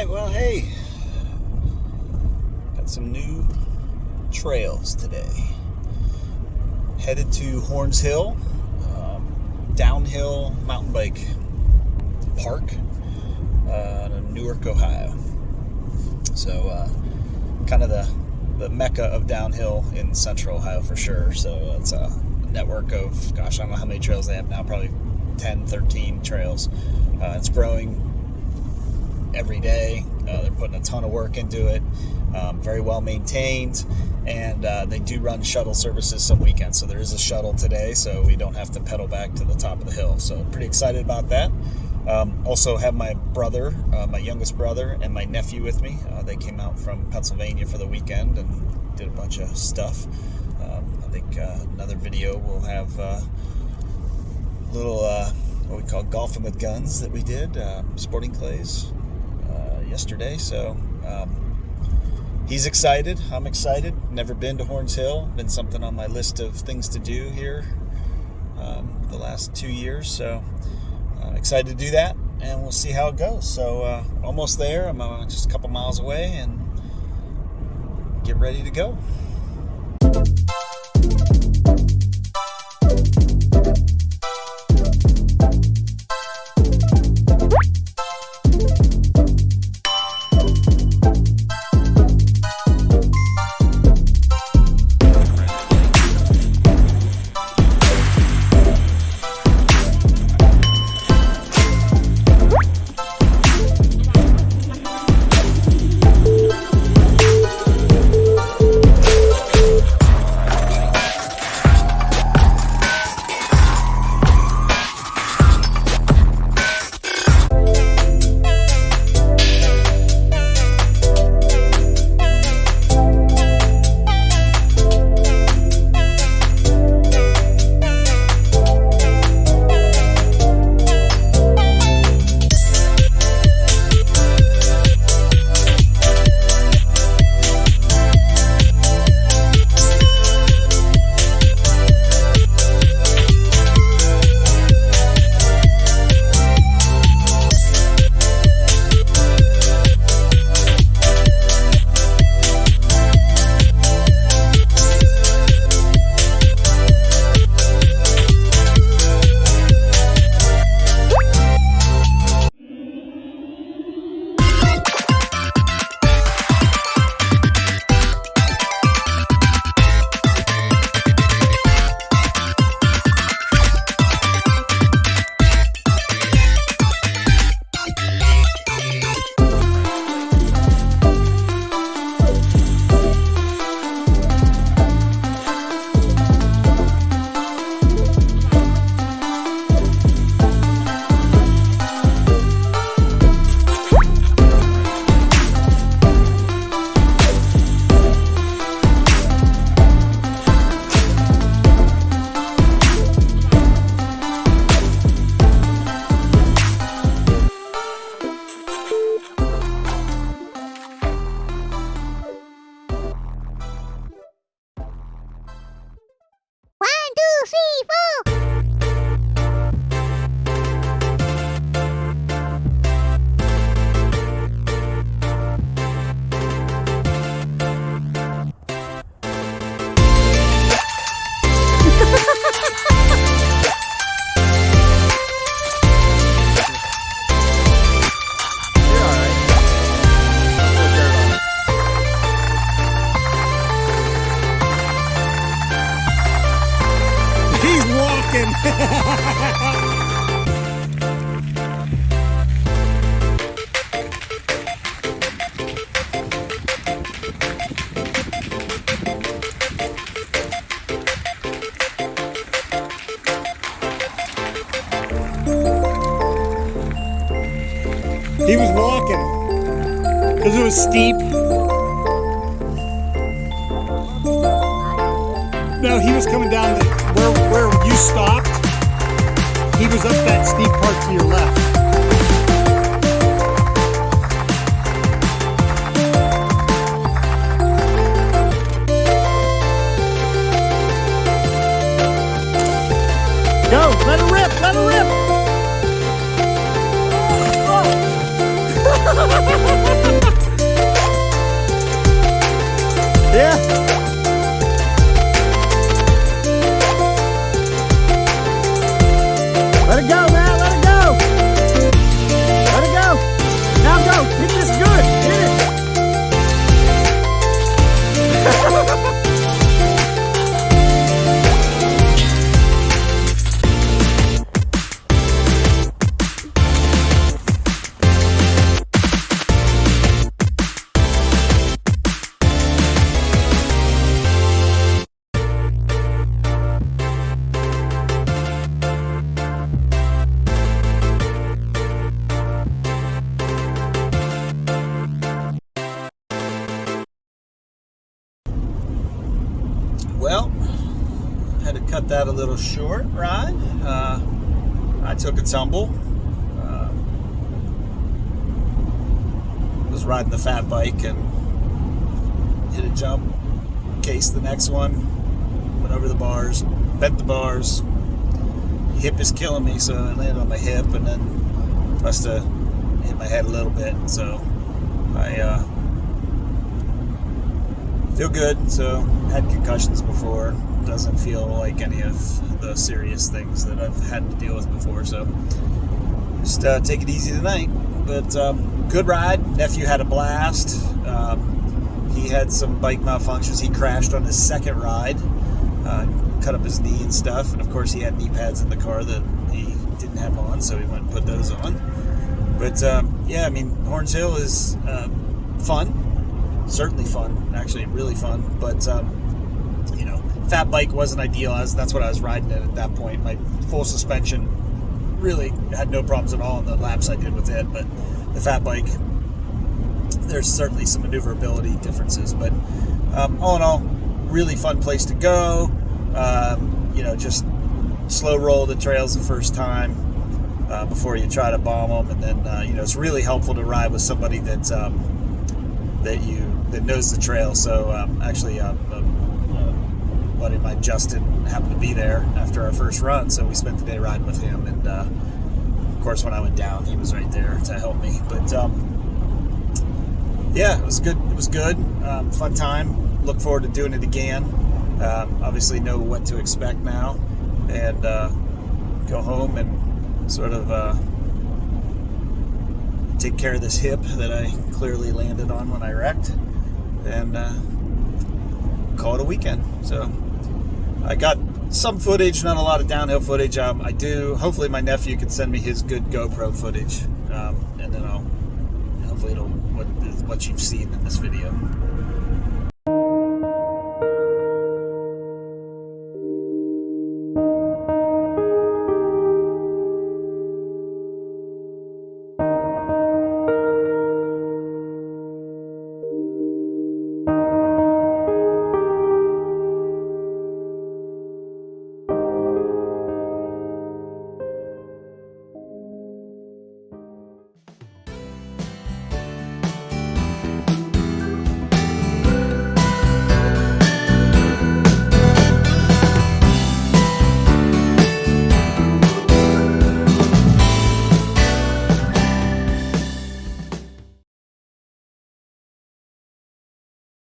right, well, hey, got some new trails today. Headed to Horns Hill, downhill mountain bike park in Newark, Ohio. So, kind of the mecca of downhill in central Ohio for sure. So it's a network of, gosh, I don't know how many trails they have now, probably 10, 13 trails. It's growing every day. They're putting a ton of work into it. Very well maintained, and they do run shuttle services some weekends. So there is a shuttle today, so we don't have to pedal back to the top of the hill. So pretty excited about that. Also have my brother, my youngest brother, and my nephew with me. They came out from Pennsylvania for the weekend and did a bunch of stuff. I think another video will have little what we call golfing with guns that we did, sporting clays, yesterday. So he's excited. I'm excited. Never been to Horns Hill. Been something on my list of things to do here the last 2 years. So excited to do that, and we'll see how it goes. So almost there. I'm just a couple miles away, and get ready to go. He was walking because it was steep. No, he was coming down where you stopped. He was up that steep part to your left. Go, let her rip, let her rip. Oh. Yeah. Let it go, man. Let it go. Let it go. Now go. Hit this good. Hit it. Well, had to cut that a little short ride. I took a tumble. Was riding the fat bike and hit a jump, cased the next one, went over the bars, bent the bars. Hip is killing me, so I landed on my hip and then must have hit my head a little bit. So I feel good. So had concussions before. Doesn't feel like any of the serious things that I've had to deal with before. So just take it easy tonight. But good ride. Nephew had a blast. He had some bike malfunctions. He crashed on his second ride, cut up his knee and stuff. And of course, he had knee pads in the car that he didn't have on, so he went and put those on. But yeah, I mean, Horns Hill is fun. Certainly fun, actually really fun, but you know, fat bike wasn't ideal. That's what I was riding at that point. My full suspension really had no problems at all in the laps I did with it, but the fat bike, there's certainly some maneuverability differences, but all in all, really fun place to go. You know, just slow roll the trails the first time before you try to bomb them, and then you know, it's really helpful to ride with somebody that knows the trail. So actually, a buddy of mine, Justin, happened to be there after our first run, so we spent the day riding with him. And of course, when I went down, he was right there to help me. But yeah, it was good. It was good. Fun time. Look forward to doing it again. Obviously, know what to expect now, and go home and sort of take care of this hip that I clearly landed on when I wrecked, and call it a weekend. So I got some footage, not a lot of downhill footage. I do. Hopefully my nephew can send me his good GoPro footage, and then hopefully it'll what you've seen in this video.